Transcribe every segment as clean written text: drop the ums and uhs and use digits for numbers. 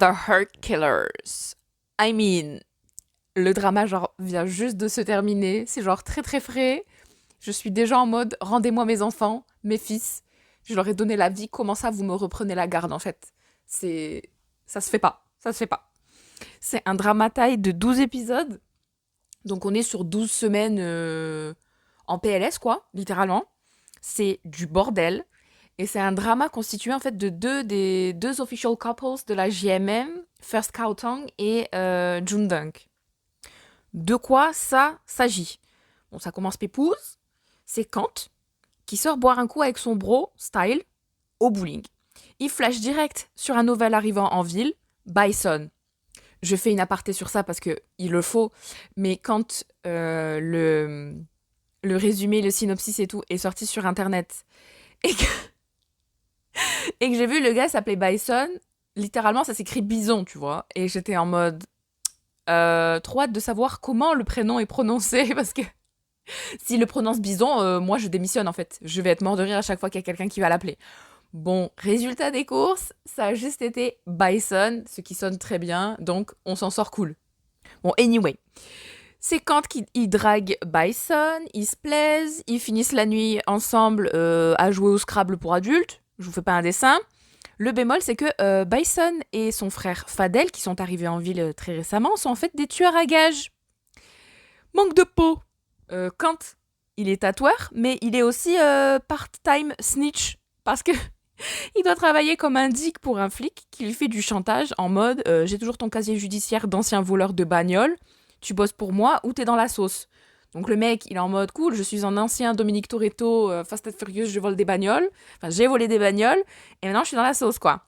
The Heart Killers. I mean, le drama genre vient juste de se terminer, c'est genre très très frais. Je suis déjà en mode rendez-moi mes enfants, mes fils. Je leur ai donné la vie, comment ça vous me reprenez la garde en fait. C'est ça se fait pas, ça se fait pas. C'est un drama taille de 12 épisodes. Donc on est sur 12 semaines en PLS quoi, littéralement. C'est du bordel. Et c'est un drama constitué en fait de des deux official couples de la JMM, First Kaotong et Jundunk. De quoi ça s'agit? Bon, ça commence pépouze. C'est Kant qui sort boire un coup avec son bro, Style, au bowling. Il flash direct sur un nouvel arrivant en ville, Bison. Je fais une aparté sur ça parce que il le faut, mais quand le résumé, le synopsis et tout est sorti sur internet et que, et que j'ai vu le gars s'appeler Bison, littéralement ça s'écrit bison, tu vois, et j'étais en mode trop hâte de savoir comment le prénom est prononcé parce que s'il le prononce bison, moi je démissionne en fait. Je vais être mort de rire à chaque fois qu'il y a quelqu'un qui va l'appeler. Bon, résultat des courses, ça a juste été Bison, ce qui sonne très bien, donc on s'en sort cool. Bon, anyway, c'est quand ils draguent Bison, ils se plaisent, ils finissent la nuit ensemble à jouer au Scrabble pour adultes. Je vous fais pas un dessin. Le bémol, c'est que Bison et son frère Fadel, qui sont arrivés en ville très récemment, sont en fait des tueurs à gages. Manque de peau. Kant, il est tatoueur, mais il est aussi part-time snitch. Parce que il doit travailler comme un dick pour un flic qui lui fait du chantage en mode j'ai toujours ton casier judiciaire d'ancien voleur de bagnole, tu bosses pour moi ou t'es dans la sauce. Donc le mec, il est en mode cool, je suis un ancien Dominique Toretto, Fast and Furious, je vole des bagnoles. Enfin, j'ai volé des bagnoles et maintenant je suis dans la sauce, quoi.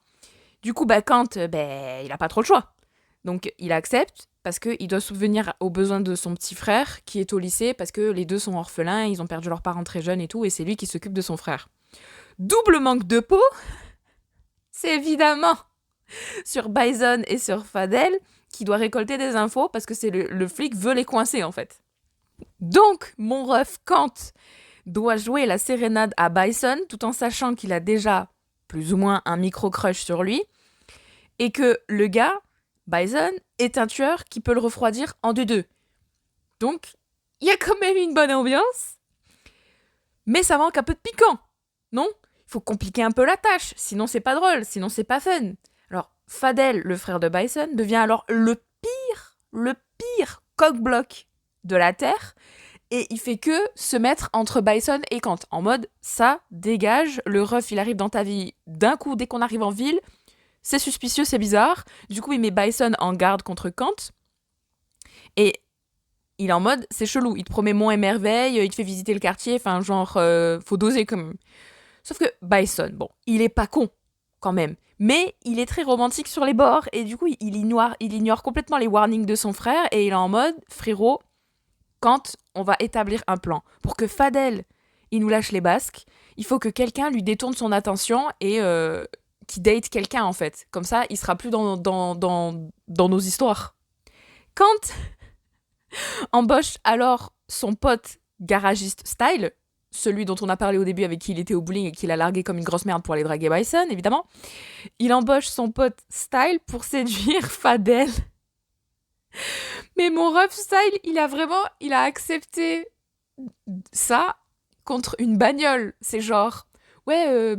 Du coup, Kant, il a pas trop le choix. Donc il accepte parce qu'il doit subvenir aux besoins de son petit frère qui est au lycée parce que les deux sont orphelins, ils ont perdu leurs parents très jeunes et tout, et c'est lui qui s'occupe de son frère. Double manque de peau, c'est évidemment sur Bison et sur Fadel qui doit récolter des infos parce que c'est le flic veut les coincer en fait. Donc mon ref Kant doit jouer la sérénade à Bison tout en sachant qu'il a déjà plus ou moins un micro-crush sur lui et que le gars, Bison, est un tueur qui peut le refroidir en deux. Donc il y a quand même une bonne ambiance, mais ça manque un peu de piquant, non? Il faut compliquer un peu la tâche, sinon c'est pas drôle, sinon c'est pas fun. Alors, Fadel, le frère de Bison, devient alors le pire coq-bloc de la Terre, et il fait que se mettre entre Bison et Kant, en mode, ça dégage, le ref, il arrive dans ta vie d'un coup, dès qu'on arrive en ville, c'est suspicieux, c'est bizarre. Du coup, il met Bison en garde contre Kant, et il est en mode, c'est chelou, il te promet monts et merveilles, il te fait visiter le quartier, enfin, genre, faut doser quand même. Sauf que Bison, bon, il est pas con, quand même. Mais il est très romantique sur les bords, et du coup, il ignore complètement les warnings de son frère, et il est en mode, frérot, quand on va établir un plan pour que Fadel, il nous lâche les basques, il faut que quelqu'un lui détourne son attention et qu'il date quelqu'un, en fait. Comme ça, il sera plus dans nos histoires. Quand embauche alors son pote garagiste Style, celui dont on a parlé au début avec qui il était au bowling et qu'il a largué comme une grosse merde pour aller draguer Bison, évidemment. Il embauche son pote Style pour séduire Fadel. Mais mon ref Style, il a accepté ça contre une bagnole. C'est genre, ouais,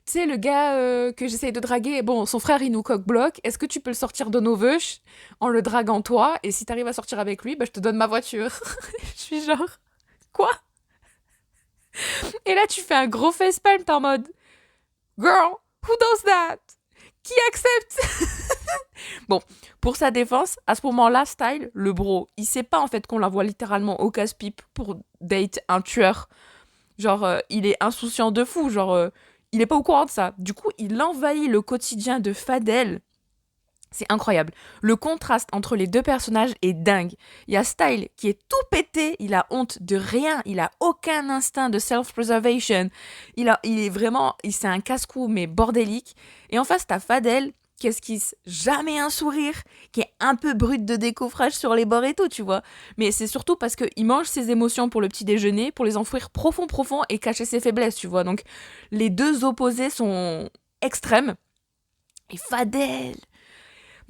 tu sais, le gars que j'essaye de draguer, bon, son frère, il nous coque-bloque. Est-ce que tu peux le sortir de nos veuches en le draguant toi? Et si t'arrives à sortir avec lui, bah, je te donne ma voiture. Je suis genre, quoi? Et là, tu fais un gros facepalm, t'es en mode Girl, who does that? Qui accepte? Bon, pour sa défense, à ce moment-là, Style, le bro, il sait pas en fait qu'on la voit littéralement au casse-pipe pour date un tueur. Genre, il est insouciant de fou, genre, il est pas au courant de ça. Du coup, il envahit le quotidien de Fadel. C'est incroyable. Le contraste entre les deux personnages est dingue. Il y a Style qui est tout pété, il a honte de rien, il a aucun instinct de self-preservation. C'est un casse-cou mais bordélique. Et en face, t'as Fadel qui esquisse jamais un sourire, qui est un peu brut de décoffrage sur les bords et tout, tu vois. Mais c'est surtout parce qu'il mange ses émotions pour le petit déjeuner, pour les enfouir profond et cacher ses faiblesses, tu vois. Donc les deux opposés sont extrêmes. Et Fadel,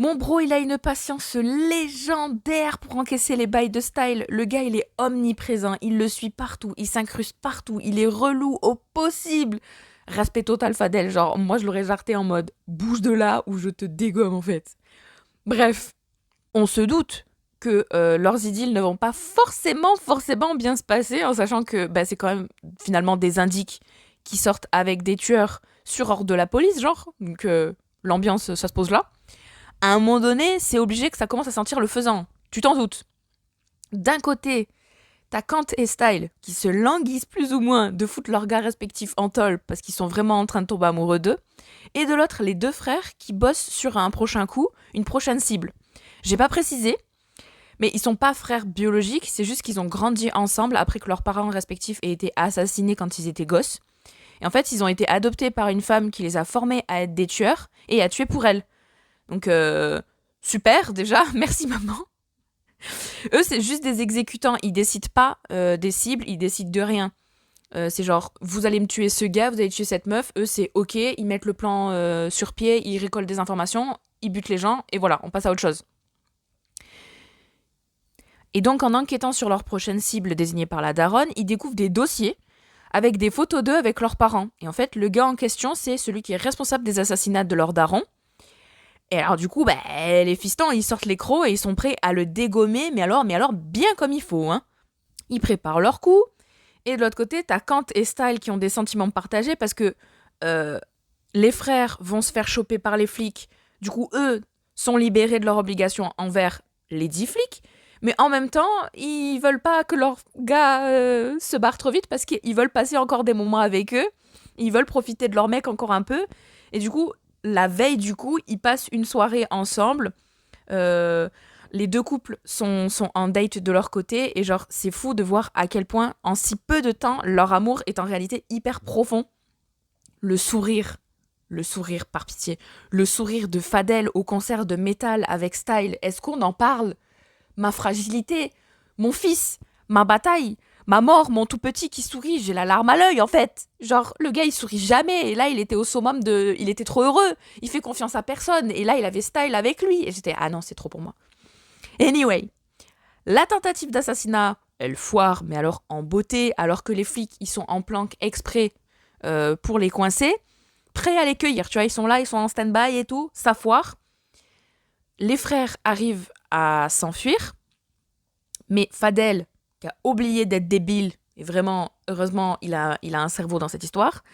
Mon bro, il a une patience légendaire pour encaisser les bails de style. Le gars, il est omniprésent. Il le suit partout. Il s'incruste partout. Il est relou au possible. Respect total, Fadel. Genre, moi, je l'aurais jarté en mode bouge de là ou je te dégomme, en fait. Bref, on se doute que leurs idylles ne vont pas forcément bien se passer, en sachant que c'est quand même finalement des indiques qui sortent avec des tueurs sur ordre de la police, genre. Donc l'ambiance, ça se pose là. À un moment donné, c'est obligé que ça commence à sentir le faisant. Tu t'en doutes. D'un côté, t'as Kant et Style qui se languissent plus ou moins de foutre leurs gars respectifs en tôle parce qu'ils sont vraiment en train de tomber amoureux d'eux. Et de l'autre, les deux frères qui bossent sur un prochain coup, une prochaine cible. J'ai pas précisé, mais ils sont pas frères biologiques, c'est juste qu'ils ont grandi ensemble après que leurs parents respectifs aient été assassinés quand ils étaient gosses. Et en fait, ils ont été adoptés par une femme qui les a formés à être des tueurs et à tuer pour elle. Donc, super, déjà, merci maman. Eux, c'est juste des exécutants, ils décident pas des cibles, ils décident de rien. C'est genre, vous allez me tuer ce gars, vous allez tuer cette meuf. Eux, c'est ok, ils mettent le plan sur pied, ils récoltent des informations, ils butent les gens, et voilà, on passe à autre chose. Et donc, en enquêtant sur leur prochaine cible désignée par la daronne, ils découvrent des dossiers avec des photos d'eux avec leurs parents. Et en fait, le gars en question, c'est celui qui est responsable des assassinats de leur daron. Et alors du coup, les fistons, ils sortent les crocs et ils sont prêts à le dégommer, mais alors bien comme il faut, hein. Ils préparent leur coup. Et de l'autre côté, t'as Kant et Style qui ont des sentiments partagés parce que les frères vont se faire choper par les flics. Du coup, eux sont libérés de leurs obligations envers les 10 flics. Mais en même temps, ils veulent pas que leur gars se barre trop vite parce qu'ils veulent passer encore des moments avec eux. Ils veulent profiter de leur mec encore un peu. Et du coup, la veille du coup, ils passent une soirée ensemble. Les deux couples sont en date de leur côté. Et genre, c'est fou de voir à quel point, en si peu de temps, leur amour est en réalité hyper profond. Le sourire par pitié. Le sourire de Fadel au concert de métal avec Style. Est-ce qu'on en parle ? Ma fragilité, mon fils, ma bataille, ma mort, mon tout petit qui sourit, j'ai la larme à l'œil en fait. Genre, le gars il sourit jamais, et là il était au summum de... Il était trop heureux, il fait confiance à personne, et là il avait Style avec lui, et j'étais, ah non, c'est trop pour moi. Anyway, la tentative d'assassinat, elle foire, mais alors en beauté, alors que les flics ils sont en planque exprès pour les coincer, prêts à les cueillir, tu vois, ils sont là, ils sont en stand-by et tout, ça foire. Les frères arrivent à s'enfuir, mais Fadel, qui a oublié d'être débile, et vraiment, heureusement, il a un cerveau dans cette histoire,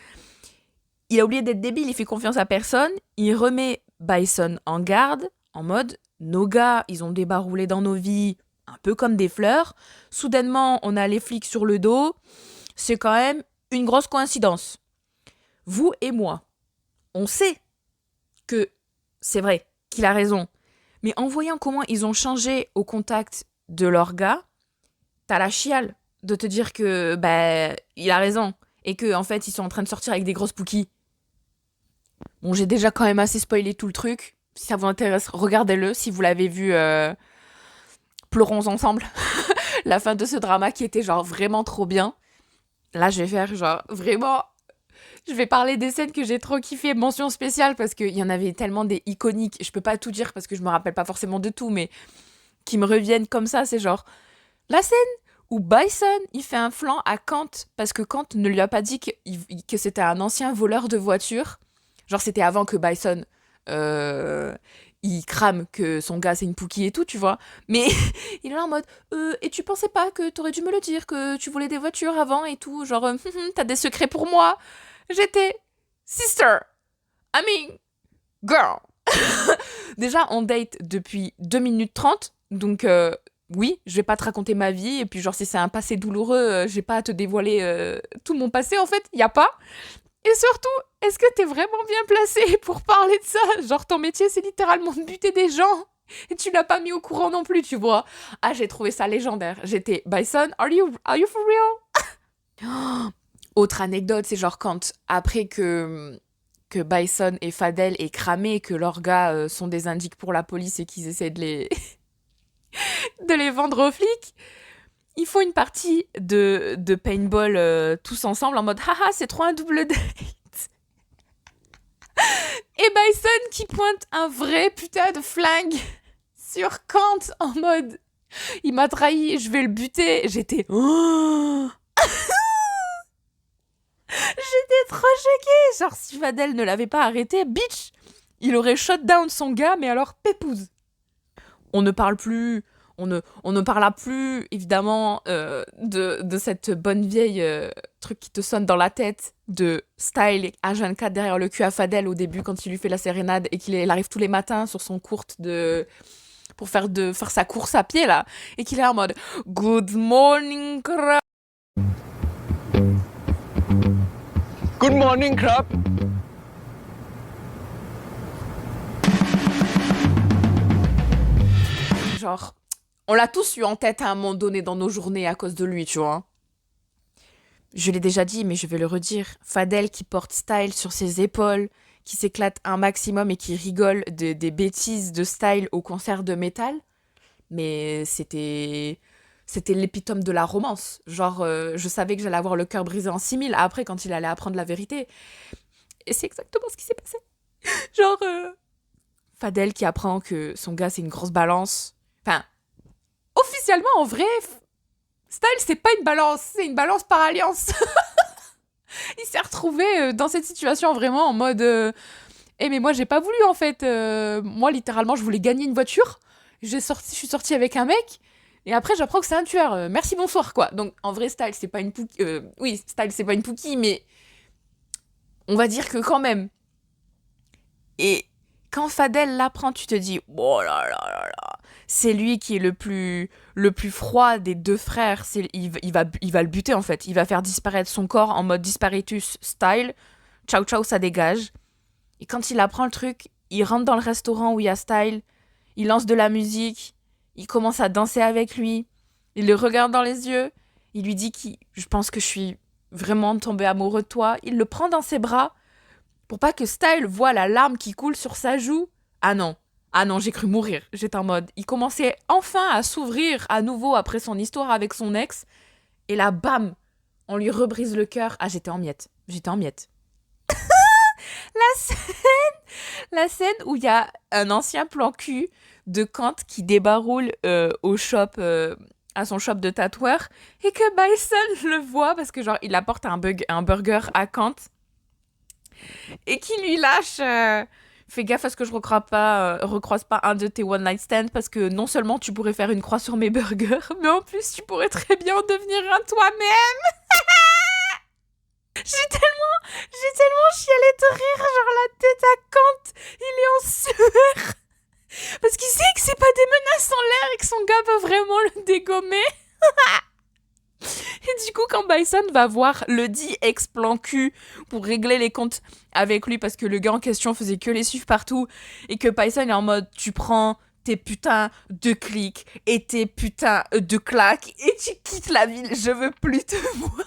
il a oublié d'être débile, il fait confiance à personne, il remet Bison en garde, en mode, nos gars, ils ont débaroulé dans nos vies, un peu comme des fleurs, soudainement, on a les flics sur le dos, c'est quand même une grosse coïncidence. Vous et moi, on sait que c'est vrai, qu'il a raison, mais en voyant comment ils ont changé au contact de leur gars, t'as la chiale de te dire que il a raison et que en fait ils sont en train de sortir avec des grosses pookies. Bon, j'ai déjà quand même assez spoilé tout le truc. Si ça vous intéresse, regardez-le. Si vous l'avez vu, pleurons ensemble. La fin de ce drama qui était genre vraiment trop bien. Là, je vais faire genre vraiment... Je vais parler des scènes que j'ai trop kiffé, mention spéciale, parce qu'il y en avait tellement des iconiques. Je peux pas tout dire parce que je me rappelle pas forcément de tout, mais qui me reviennent comme ça, c'est genre la scène où Bison, il fait un flanc à Kant parce que Kant ne lui a pas dit que c'était un ancien voleur de voiture. Genre, c'était avant que Bison, il crame que son gars, c'est une Pookie et tout, tu vois. Mais il est là en mode, et tu pensais pas que t'aurais dû me le dire, que tu voulais des voitures avant et tout. Genre, t'as des secrets pour moi. J'étais sister. I mean, girl. Déjà, on date depuis 2 minutes 30, donc oui, je vais pas te raconter ma vie, et puis genre si c'est un passé douloureux, j'ai pas à te dévoiler tout mon passé, en fait, y a pas. Et surtout, est-ce que t'es vraiment bien placé pour parler de ça ? Genre ton métier c'est littéralement de buter des gens, et tu l'as pas mis au courant non plus, tu vois. Ah, j'ai trouvé ça légendaire. J'étais, Bison, are you for real ? Autre anecdote, c'est genre quand, après que Bison et Fadel aient cramé, que leurs gars sont des indiques pour la police et qu'ils essaient de les... de les vendre aux flics, ils font une partie de paintball tous ensemble en mode haha, c'est trop un double date. Et Bison qui pointe un vrai putain de flingue sur Kant en mode il m'a trahi, je vais le buter. J'étais J'étais trop choquée. Genre si Fadel ne l'avait pas arrêté, bitch, il aurait shut down son gars, mais alors pépouze. On ne parle plus, on ne parla plus, évidemment, de cette bonne vieille truc qui te sonne dans la tête de Style H24 derrière le cul à Fadel au début quand il lui fait la sérénade et qu'il arrive tous les matins sur son court pour faire sa course à pied, là, et qu'il est en mode « Good morning, crap !» Good morning, crap. Genre, on l'a tous eu en tête à un moment donné dans nos journées à cause de lui, tu vois. Je l'ai déjà dit, mais je vais le redire. Fadel qui porte Style sur ses épaules, qui s'éclate un maximum et qui rigole des bêtises de Style au concert de métal. Mais c'était l'épitome de la romance. Genre, je savais que j'allais avoir le cœur brisé en 6000 après quand il allait apprendre la vérité. Et c'est exactement ce qui s'est passé. Genre, Fadel qui apprend que son gars c'est une grosse balance. Enfin, officiellement, en vrai, Style, c'est pas une balance, c'est une balance par alliance. Il s'est retrouvé dans cette situation vraiment en mode mais moi, j'ai pas voulu, en fait. Moi, littéralement, je voulais gagner une voiture. Je suis sortie avec un mec. Et après, j'apprends que c'est un tueur. Merci, bonsoir, quoi. Donc, en vrai, Style, c'est pas une pouki. Oui, Style, c'est pas une pouki, mais on va dire que quand même. Et quand Fadel l'apprend, tu te dis, oh là là là là, c'est lui qui est le plus froid des deux frères. Il va le buter, en fait. Il va faire disparaître son corps en mode disparitus Style. Ciao, ciao, ça dégage. Et quand il apprend le truc, il rentre dans le restaurant où il y a Style, il lance de la musique, il commence à danser avec lui, il le regarde dans les yeux, il lui dit je pense que je suis vraiment tombé amoureux de toi, il le prend dans ses bras pour pas que Style voit la larme qui coule sur sa joue. Ah non, j'ai cru mourir. J'étais en mode, il commençait enfin à s'ouvrir à nouveau après son histoire avec son ex, et là, bam, on lui rebrise le cœur. Ah, j'étais en miettes. La scène où il y a un ancien plan cul de Kant qui débaroule au shop, à son shop de tatoueur, et que Bison le voit parce que genre il apporte un burger à Kant et qui lui lâche fais gaffe à ce que je recroise pas un de tes one night stands parce que non seulement tu pourrais faire une croix sur mes burgers, mais en plus tu pourrais très bien en devenir un toi-même. J'ai tellement chialé de rire, genre la tête à Kant, il est en sueur. Parce qu'il sait que c'est pas des menaces en l'air et que son gars peut vraiment le dégommer. Et du coup, quand Bison va voir le dit ex-plan cul pour régler les comptes avec lui parce que le gars en question faisait que les suivre partout et que Bison est en mode tu prends tes putains de clics et tes putains de claques et tu quittes la ville, je veux plus te voir.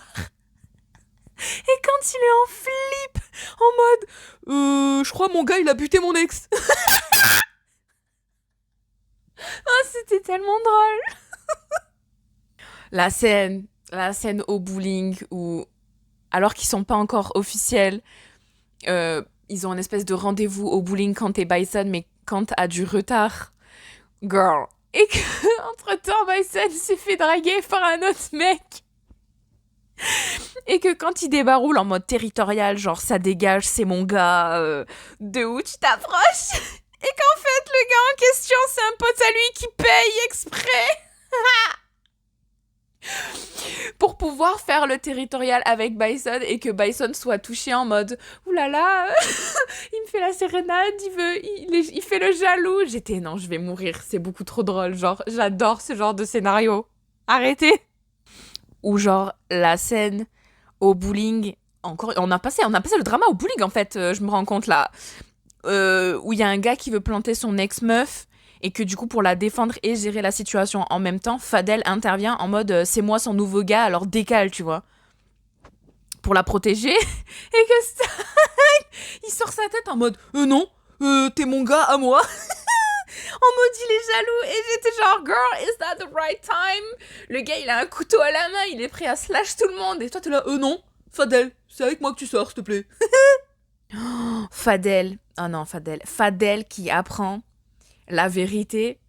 Et quand il est en flip, en mode je crois mon gars il a buté mon ex. Oh, c'était tellement drôle. La scène au bowling où, alors qu'ils sont pas encore officiels, ils ont une espèce de rendez-vous au bowling Kant et Bison, mais Kant a du retard. Girl. Et que, entre-temps, Bison s'est fait draguer par un autre mec. Et que quand il débaroule en mode territorial, genre ça dégage, c'est mon gars, de où tu t'approches? Et qu'en fait, le gars en question, c'est un pote à lui qui paye exprès pour pouvoir faire le territorial avec Bison et que Bison soit touché en mode oulala, il me fait la sérénade, il fait le jaloux. J'étais non, je vais mourir, c'est beaucoup trop drôle. Genre, j'adore ce genre de scénario. Arrêtez. Ou genre la scène au bowling, encore, on a passé le drama au bowling en fait, je me rends compte là, où il y a un gars qui veut planter son ex-meuf et que du coup pour la défendre et gérer la situation en même temps, Fadel intervient en mode c'est moi son nouveau gars alors décale, tu vois, pour la protéger. Et que ça, il sort sa tête en mode non, t'es mon gars à moi. En mode il est jaloux et j'étais genre girl, is that the right time? Le gars il a un couteau à la main, il est prêt à slash tout le monde et toi t'es là non, Fadel, c'est avec moi que tu sors s'il te plaît. Fadel, oh non, Fadel qui apprend la vérité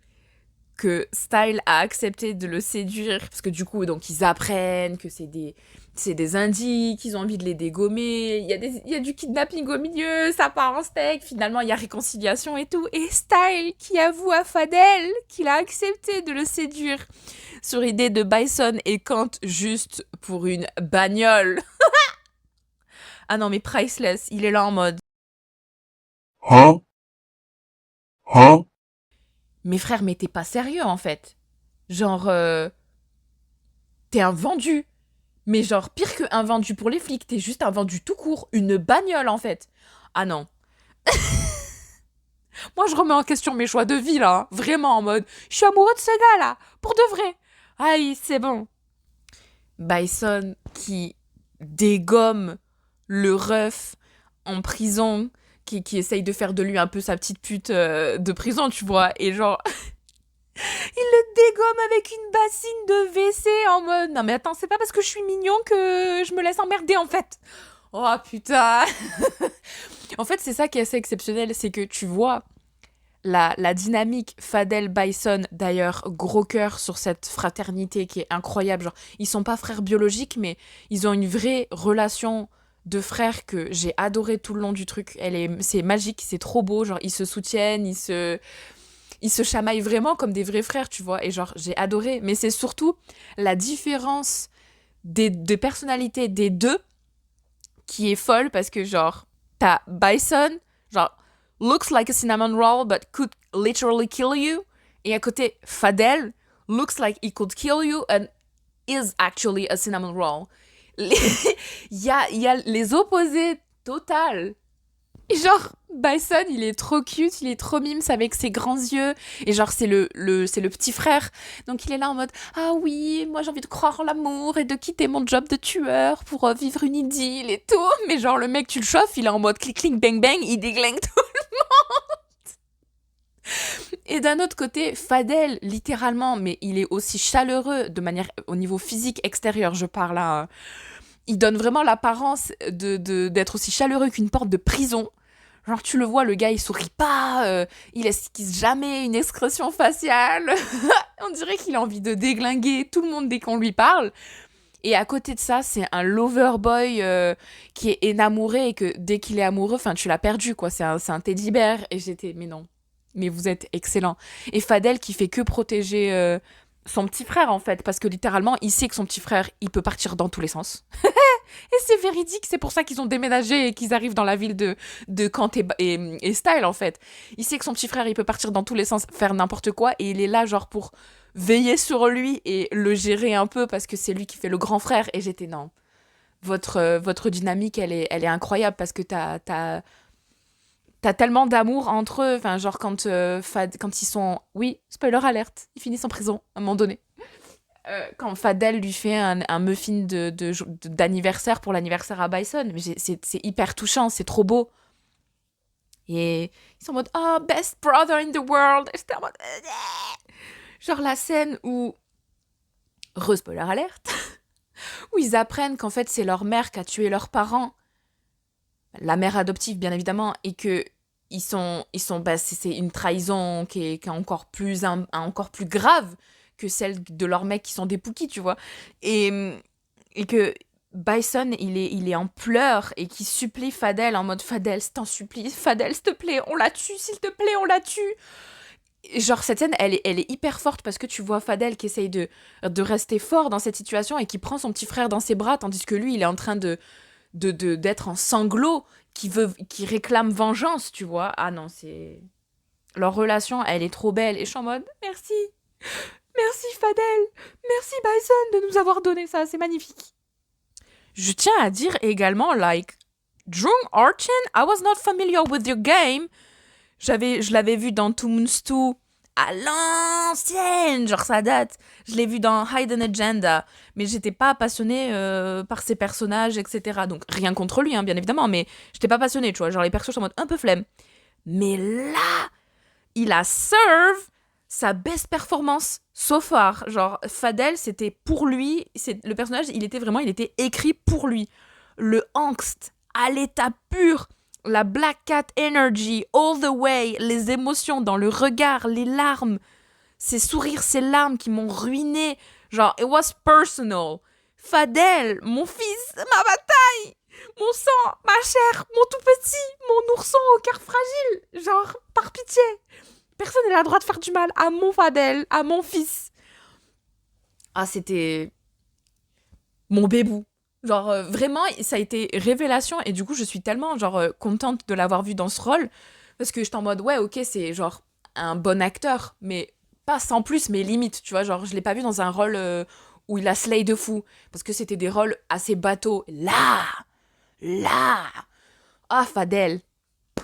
que Style a accepté de le séduire, parce que du coup, donc, ils apprennent que c'est des indices, qu'ils ont envie de les dégommer, il y a du kidnapping au milieu, ça part en steak, finalement, il y a réconciliation et tout, et Style qui avoue à Fadel qu'il a accepté de le séduire sur idée de Bison et compte juste pour une bagnole. Ah non, mais priceless, il est là en mode, Huh? Huh? mes frères, mais t'es pas sérieux en fait. Genre, t'es un vendu. Mais genre, pire qu'un vendu pour les flics, t'es juste un vendu tout court, une bagnole en fait. Ah non. Moi, je remets en question mes choix de vie là, hein. Vraiment en mode, je suis amoureux de ce gars là, pour de vrai. Aïe, c'est bon. Bison qui dégomme le ref en prison, qui essaye de faire de lui un peu sa petite pute de prison, tu vois. Et genre, il le dégomme avec une bassine de WC en mode non mais attends, c'est pas parce que je suis mignon que je me laisse emmerder en fait. Oh putain. En fait, c'est ça qui est assez exceptionnel, c'est que tu vois la dynamique Fadel Bison, d'ailleurs, gros cœur sur cette fraternité qui est incroyable. Genre, ils sont pas frères biologiques, mais ils ont une vraie relation de frères que j'ai adoré tout le long du truc. C'est magique, c'est trop beau. Genre, ils se soutiennent, ils se chamaillent vraiment comme des vrais frères, tu vois. Et genre, j'ai adoré. Mais c'est surtout la différence des personnalités des deux qui est folle parce que, genre, t'as Bison, genre, looks like a cinnamon roll but could literally kill you. Et à côté, Fadel, looks like he could kill you and is actually a cinnamon roll. Il y a les opposés total. Et genre, Bison, il est trop cute, il est trop mimes avec ses grands yeux. Et genre, c'est le petit frère. Donc il est là en mode ah oui, moi j'ai envie de croire en l'amour et de quitter mon job de tueur pour vivre une idylle et tout. Mais genre, le mec, tu le chauffes, il est en mode clic clic bang bang, il déglingue tout. Et d'un autre côté, Fadel, littéralement, mais il est aussi chaleureux de manière au niveau physique extérieur, je parle là. Il donne vraiment l'apparence d'être aussi chaleureux qu'une porte de prison. Genre, tu le vois, le gars, il sourit pas, il esquisse jamais une expression faciale. On dirait qu'il a envie de déglinguer tout le monde dès qu'on lui parle. Et à côté de ça, c'est un lover boy qui est énamouré et que dès qu'il est amoureux, enfin, tu l'as perdu, quoi. C'est un teddy bear. Et j'étais, mais non, mais vous êtes excellent. Et Fadel qui fait que protéger son petit frère, en fait, parce que littéralement, il sait que son petit frère, il peut partir dans tous les sens. Et c'est véridique, c'est pour ça qu'ils ont déménagé et qu'ils arrivent dans la ville de Kant et Style, en fait. Il sait que son petit frère, il peut partir dans tous les sens, faire n'importe quoi, et il est là, genre, pour veiller sur lui et le gérer un peu, parce que c'est lui qui fait le grand frère. Et j'étais, non, votre dynamique, elle est incroyable, parce que t'as tellement d'amour entre eux. Enfin, genre, quand ils sont... Oui, spoiler alerte, ils finissent en prison, à un moment donné. Quand Fadel lui fait un muffin d'anniversaire pour l'anniversaire à Bison. Mais c'est hyper touchant, c'est trop beau. Et ils sont en mode « Oh, best brother in the world !» Et j'étais en mode... Genre la scène où... Spoiler alerte. Où ils apprennent qu'en fait, c'est leur mère qui a tué leurs parents. La mère adoptive, bien évidemment. Et que c'est une trahison qui est encore plus grave que celle de leurs mecs qui sont des Pookies, tu vois. Et que Bison, il est en pleurs et qui supplie Fadel en mode Fadel, je t'en supplie, Fadel, s'il te plaît, on la tue, s'il te plaît, on la tue. Et genre, cette scène, elle est hyper forte parce que tu vois Fadel qui essaye de rester fort dans cette situation et qui prend son petit frère dans ses bras tandis que lui, il est en train d'être en sanglots, qui réclame vengeance, tu vois. Ah non, c'est... Leur relation, elle est trop belle. Et je suis en mode, merci. Merci Fadel, merci Bison de nous avoir donné ça, c'est magnifique. Je tiens à dire également, like, Drung Archin, I was not familiar with your game. Je l'avais vu dans Two Moons 2 à l'ancienne, genre ça date. Je l'ai vu dans Hidden Agenda, mais j'étais pas passionnée par ses personnages, etc. Donc rien contre lui, hein, bien évidemment, mais j'étais pas passionnée, tu vois. Genre les personnages sont en mode un peu flemme. Mais là, il a serve sa best performance so far. Genre, Fadel, c'était pour lui. Le personnage, il était écrit pour lui. Le angst à l'état pur. La Black Cat Energy, all the way, les émotions dans le regard, les larmes, ces sourires, ces larmes qui m'ont ruiné. Genre, it was personal. Fadel, mon fils, ma bataille, mon sang, ma chair, mon tout petit, mon ourson au cœur fragile. Genre, par pitié. Personne n'a le droit de faire du mal à mon Fadel, à mon fils. Ah, c'était mon bébou. Genre, vraiment, ça a été révélation. Et du coup, je suis tellement, contente de l'avoir vu dans ce rôle. Parce que j'étais en mode, ouais, ok, c'est genre un bon acteur. Mais pas sans plus, mais limite, tu vois. Genre, je l'ai pas vu dans un rôle où il a slay de fou. Parce que c'était des rôles assez bateaux. Là. Ah, Fadel.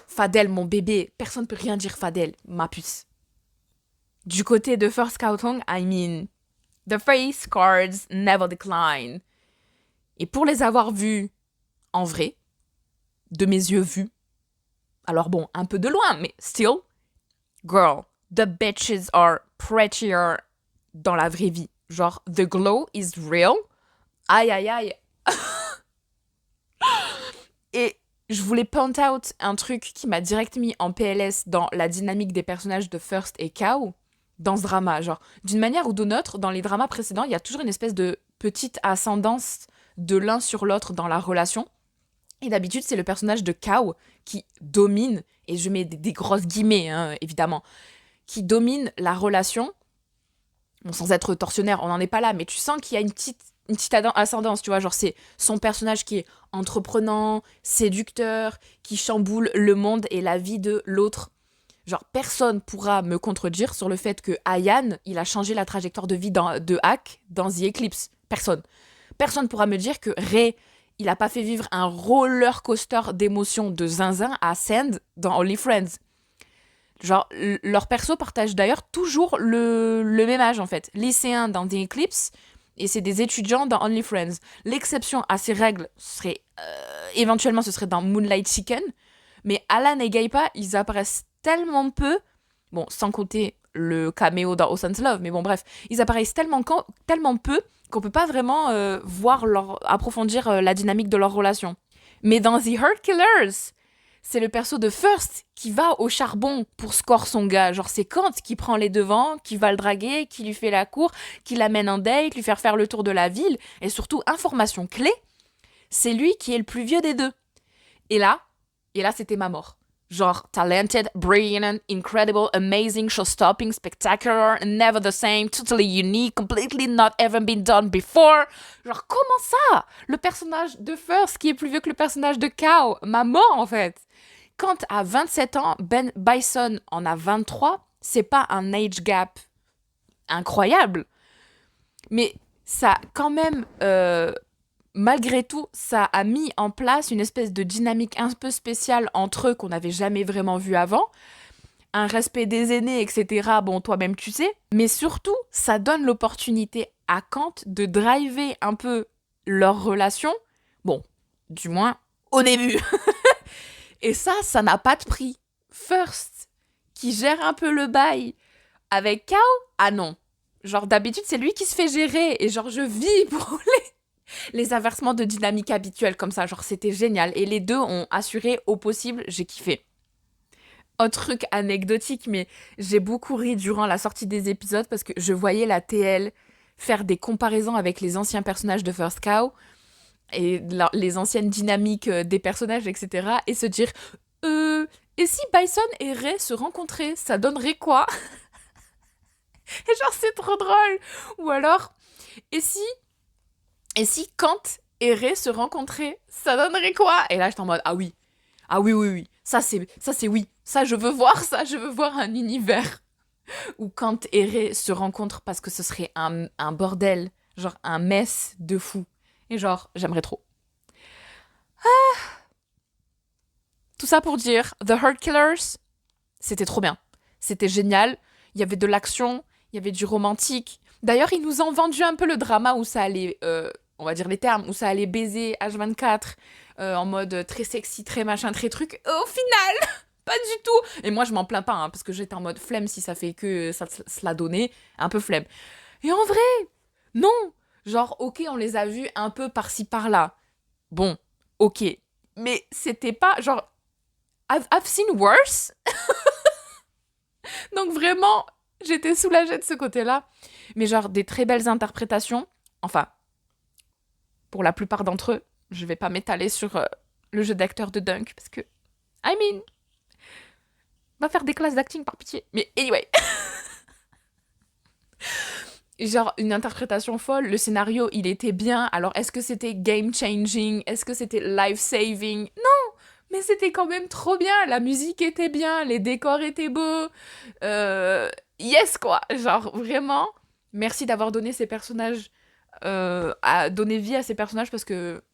Fadel, mon bébé. Personne ne peut rien dire Fadel, ma puce. Du côté de First Cow Tongue, I mean, the face cards never decline. Et pour les avoir vus en vrai, de mes yeux vus, alors bon, un peu de loin, mais still, girl, the bitches are prettier dans la vraie vie. Genre, the glow is real. Aïe, aïe, aïe. Et je voulais point out un truc qui m'a direct mis en PLS dans la dynamique des personnages de First et Cow dans ce drama. Genre, d'une manière ou d'une autre, dans les dramas précédents, il y a toujours une espèce de petite ascendance de l'un sur l'autre dans la relation. Et d'habitude, c'est le personnage de Cow qui domine, et je mets des grosses guillemets, hein, évidemment, qui domine la relation. Bon, sans être tortionnaire, on n'en est pas là, mais tu sens qu'il y a une petite ascendance, tu vois, genre c'est son personnage qui est entreprenant, séducteur, qui chamboule le monde et la vie de l'autre. Genre, personne pourra me contredire sur le fait que Ayan, il a changé la trajectoire de vie de Hack dans The Eclipse. Personne. Personne pourra me dire que Ray, il a pas fait vivre un roller coaster d'émotions de zinzin à Sand dans Only Friends. Genre, leurs persos partagent d'ailleurs toujours le même âge, en fait. Lycéens dans The Eclipse, et c'est des étudiants dans Only Friends. L'exception à ces règles serait... éventuellement, ce serait dans Moonlight Chicken. Mais Alan et Gaipa, ils apparaissent tellement peu... Bon, sans compter le caméo dans Ocean's Love, mais bon, bref. Ils apparaissent tellement peu qu'on peut pas vraiment approfondir la dynamique de leur relation. Mais dans The Hurt Killers, c'est le perso de First qui va au charbon pour score son gars. Genre, c'est Kant qui prend les devants, qui va le draguer, qui lui fait la cour, qui l'amène en date, lui faire le tour de la ville. Et surtout, information clé, c'est lui qui est le plus vieux des deux. Et là, c'était ma mort. Genre, talented, brilliant, incredible, amazing, show-stopping, spectacular, never the same, totally unique, completely not ever been done before. Genre, comment ça? Le personnage de First qui est plus vieux que le personnage de Cow. Ma mort, en fait. Quand à 27 ans, Ben Bison en a 23, c'est pas un age gap incroyable. Mais ça, quand même... malgré tout, ça a mis en place une espèce de dynamique un peu spéciale entre eux qu'on n'avait jamais vraiment vu avant. Un respect des aînés, etc. Bon, toi-même, tu sais. Mais surtout, ça donne l'opportunité à Kant de driver un peu leur relation. Bon, du moins, au début. Et ça n'a pas de prix. First, qui gère un peu le bail avec Cow, ah non. Genre, d'habitude, c'est lui qui se fait gérer. Et genre, je vis pour les inversements de dynamique habituels comme ça, genre c'était génial. Et les deux ont assuré au possible, j'ai kiffé. Autre truc anecdotique, mais j'ai beaucoup ri durant la sortie des épisodes parce que je voyais la TL faire des comparaisons avec les anciens personnages de First Cow et les anciennes dynamiques des personnages, etc. Et se dire, et si Bison et Ray se rencontraient, ça donnerait quoi? Et genre c'est trop drôle. Ou alors, et si Kant et Ray se rencontraient, ça donnerait quoi? Et là, j'étais en mode, ah oui. Oui. Ça, c'est oui. Ça, je veux voir ça. Je veux voir un univers où Kant et Ray se rencontrent parce que ce serait un bordel. Genre, un mess de fou. Et genre, j'aimerais trop. Tout ça pour dire, The Hurt Killers, c'était trop bien. C'était génial. Il y avait de l'action, il y avait du romantique. D'ailleurs, ils nous ont vendu un peu le drama où ça allait... on va dire les termes, où ça allait baiser H24 en mode très sexy, très machin, très truc. Au final, pas du tout. Et moi, je m'en plains pas, hein, parce que j'étais en mode flemme si ça fait que ça se l'a donné. Un peu flemme. Et en vrai, non. Genre, ok, on les a vus un peu par-ci, par-là. Bon, ok. Mais c'était pas, genre... I've seen worse. Donc vraiment, j'étais soulagée de ce côté-là. Mais genre, des très belles interprétations. Enfin, pour la plupart d'entre eux. Je vais pas m'étaler sur le jeu d'acteur de Dunk, parce que... I mean... Va faire des classes d'acting par pitié. Mais anyway. Genre, une interprétation folle. Le scénario, il était bien. Alors, est-ce que c'était game-changing? Est-ce que c'était life-saving? Non. Mais c'était quand même trop bien. La musique était bien. Les décors étaient beaux. Yes, quoi. Genre, vraiment, merci d'avoir donné ces personnages... à donner vie à ces personnages, parce que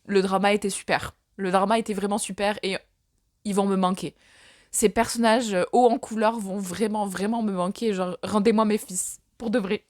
le drama était super. Le drama était vraiment super et ils vont me manquer. Ces personnages hauts en couleur vont vraiment, vraiment me manquer. Genre, rendez-moi mes fils. Pour de vrai.